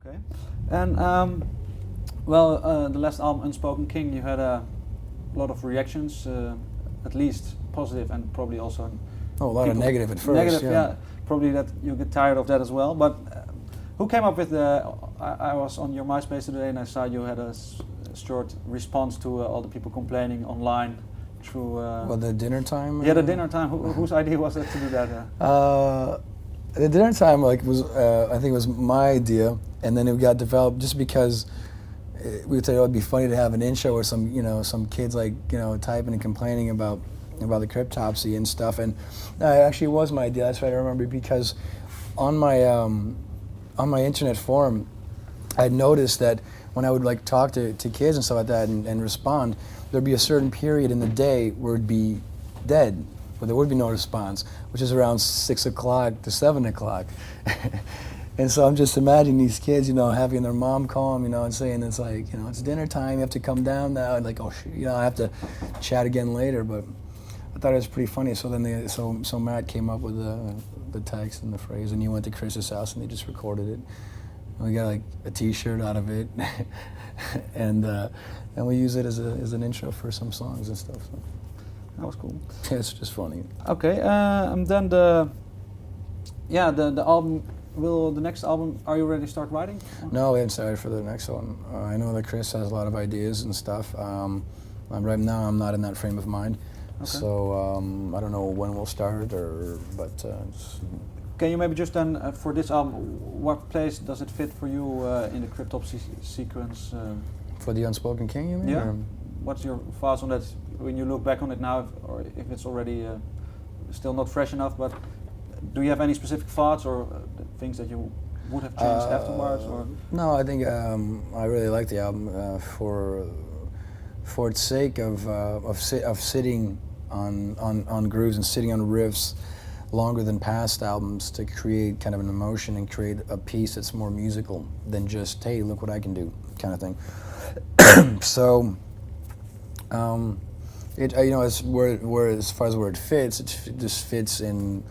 Okay. And the last album, Unspoken King, you had a lot of reactions, at least positive and probably also Oh, a lot of negative at first. negative. Yeah. Probably that you get tired of that as well. But who came up with the? I was on your MySpace today and I saw you had a short response to all the people complaining online through. Well, the dinner time. Yeah, the dinner time. Whose idea was it to do that? The dinner time was I think it was my idea, and then it got developed just because we thought it would be funny to have an intro where some kids typing and complaining about the Cryptopsy and stuff, and it actually was my idea. That's what I remember, because on my internet forum, I had noticed that when I would talk to kids and stuff like that and respond, there'd be a certain period in the day where it'd be dead, where there would be no response, which is around 6 o'clock to 7 o'clock. And so I'm just imagining these kids, having their mom call them, and saying it's it's dinner time, you have to come down now, and oh shit, I have to chat again later. But I thought it was pretty funny. So then so Matt came up with the text and the phrase, and he went to Chris's house and they just recorded it. And we got a T-shirt out of it, and we use it as an intro for some songs and stuff. So. That was cool. It's just funny. Okay, and then the album. Will the next album? Are you ready to start writing? No, we haven't started for the next one. I know that Chris has a lot of ideas and stuff. Right now, I'm not in that frame of mind, so I don't know when we'll start. Can you maybe just then for this album, what place does it fit for you in the Cryptopsy sequence? For the Unspoken King, you mean? Yeah. Or? What's your thoughts on that when you look back on it now, or if it's already still not fresh enough? But do you have any specific thoughts or things that you would have changed afterwards? Or? No, I think I really like the album for its sake of sitting on grooves and sitting on riffs longer than past albums to create kind of an emotion and create a piece that's more musical than just, hey, look what I can do kind of thing. So, as far as where it fits, it just fits in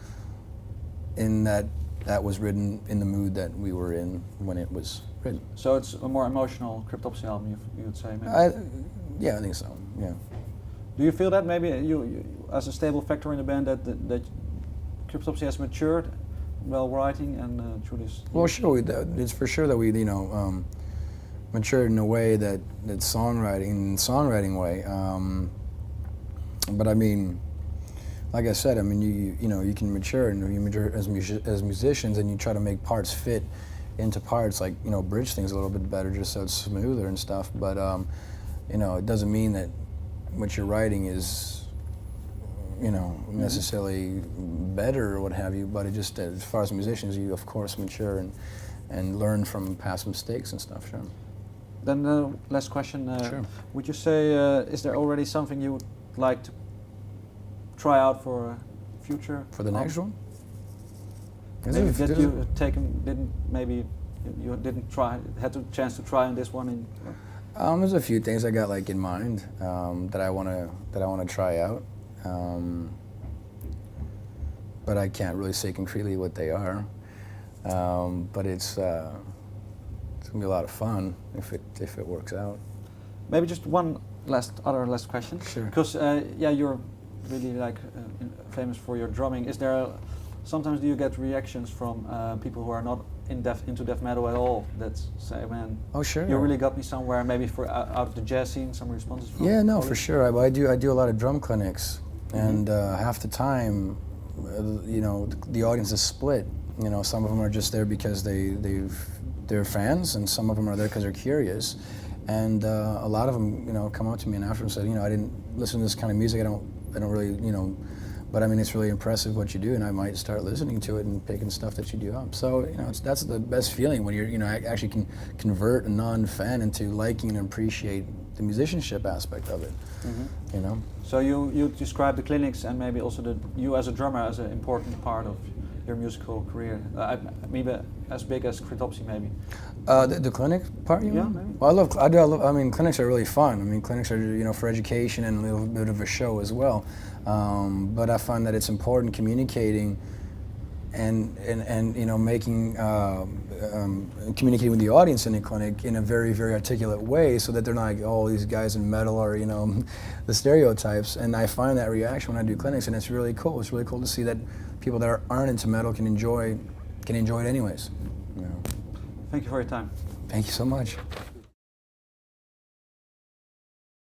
that was written in the mood that we were in when it was written. So it's a more emotional Cryptopsy album, you would say, maybe? Yeah, I think so, yeah. Do you feel that maybe you as a stable factor in the band that Cryptopsy has matured while writing and through this? Well, sure, it's for sure that we, matured in a way that songwriting way. But I mean, like I said, I mean, you can mature, and you mature as musicians, and you try to make parts fit into parts, bridge things a little bit better, just so it's smoother and stuff. But it doesn't mean that what you're writing is, necessarily better or what have you. But it just, as far as musicians, you of course mature and learn from past mistakes and stuff. Sure. Then the last question. Sure. Would you say is there already something you would like to try out for future? For the next one? Maybe that you didn't try, had the chance to try on this one. There's a few things I got in mind that I wanna try out, but I can't really say concretely what they are. But it's gonna be a lot of fun if it works out. Maybe just one last question. Sure. Because you're really famous for your drumming. Is there sometimes do you get reactions from people who are not into death metal at all that say, man, oh sure, you really got me somewhere, maybe for out of the jazz scene, some responses from colleagues? For sure. I do a lot of drum clinics, and half the time the audience is split. Some of them are just there because they're fans, and some of them are there because they're curious. And a lot of them, come up to me and after and said, I didn't listen to this kind of music. I don't really, but I mean, it's really impressive what you do, and I might start listening to it and picking stuff that you do up. So, that's the best feeling when you're, actually can convert a non-fan into liking and appreciate the musicianship aspect of it. Mm-hmm. So you describe the clinics and maybe also you as a drummer as an important part of your musical career, maybe as big as Cryptopsy, maybe. The clinic part, you mean? Yeah, maybe. Well, I mean, clinics are really fun. I mean, clinics are, for education and a little bit of a show as well. But I find that it's important communicating and you know, making communicating with the audience in the clinic in a very, very articulate way, so that they're not like, oh, these guys in metal, or, you know, the stereotypes. And I find that reaction when I do clinics, and it's really cool. It's really cool to see that people that aren't into metal can enjoy it anyways. You know. Thank you for your time. Thank you so much.